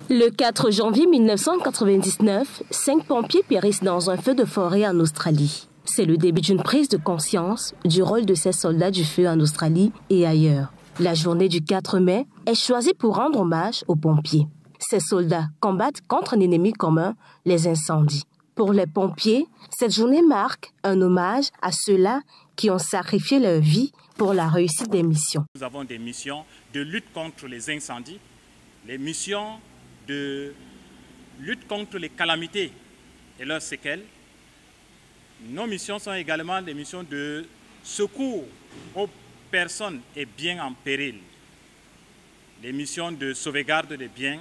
Le 4 janvier 1999, 5 pompiers périssent dans un feu de forêt en Australie. C'est le début d'une prise de conscience du rôle de ces soldats du feu en Australie et ailleurs. La journée du 4 mai est choisie pour rendre hommage aux pompiers. Ces soldats combattent contre un ennemi commun, les incendies. Pour les pompiers, cette journée marque un hommage à ceux-là qui ont sacrifié leur vie pour la réussite des missions. Nous avons des missions de lutte contre les incendies, les missions de lutte contre les calamités et leurs séquelles. Nos missions sont également des missions de secours aux personnes et biens en péril, les missions de sauvegarde des biens,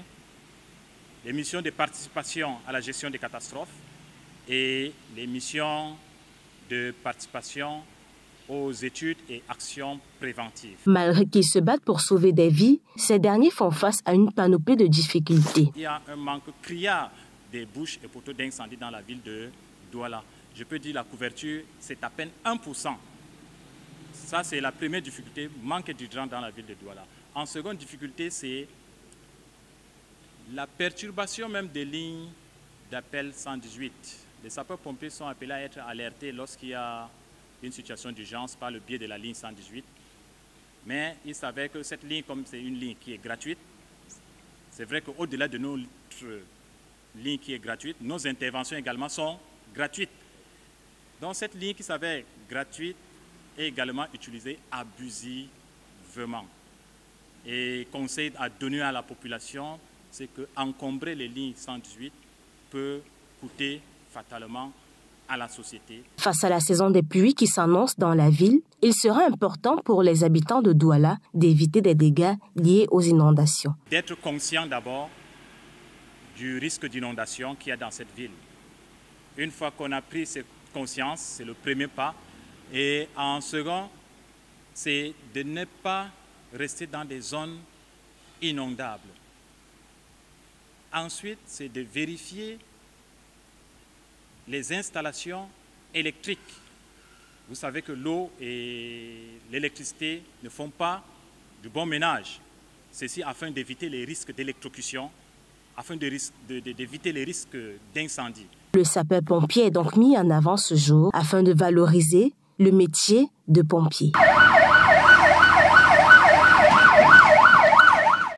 les missions de participation à la gestion des catastrophes et les missions de participation aux études et actions préventives. Malgré qu'ils se battent pour sauver des vies, ces derniers font face à une panoplie de difficultés. Il y a un manque criard des bouches et poteaux d'incendie dans la ville de Douala. Je peux dire la couverture, c'est à peine 1%. Ça, c'est la première difficulté, manque d'hydrant dans la ville de Douala. En seconde difficulté, c'est la perturbation même des lignes d'appel 118. Les sapeurs-pompiers sont appelés à être alertés lorsqu'il y a une situation d'urgence par le biais de la ligne 118. Mais il s'avère que cette ligne, comme c'est une ligne qui est gratuite, c'est vrai qu'au-delà de notre ligne qui est gratuite, nos interventions également sont gratuites. Donc cette ligne qui s'avère gratuite est également utilisée abusivement. Et conseil à donner à la population, c'est qu'encombrer les lignes 118 peut coûter fatalement à la société. Face à la saison des pluies qui s'annonce dans la ville, il sera important pour les habitants de Douala d'éviter des dégâts liés aux inondations. D'être conscient d'abord du risque d'inondation qu'il y a dans cette ville. Une fois qu'on a pris cette conscience, c'est le premier pas. Et en second, c'est de ne pas rester dans des zones inondables. Ensuite, c'est de vérifier les installations électriques. Vous savez que l'eau et l'électricité ne font pas du bon ménage. Ceci afin d'éviter les risques d'électrocution, afin d'éviter les risques d'incendie. Le sapeur-pompier est donc mis en avant ce jour afin de valoriser le métier de pompier.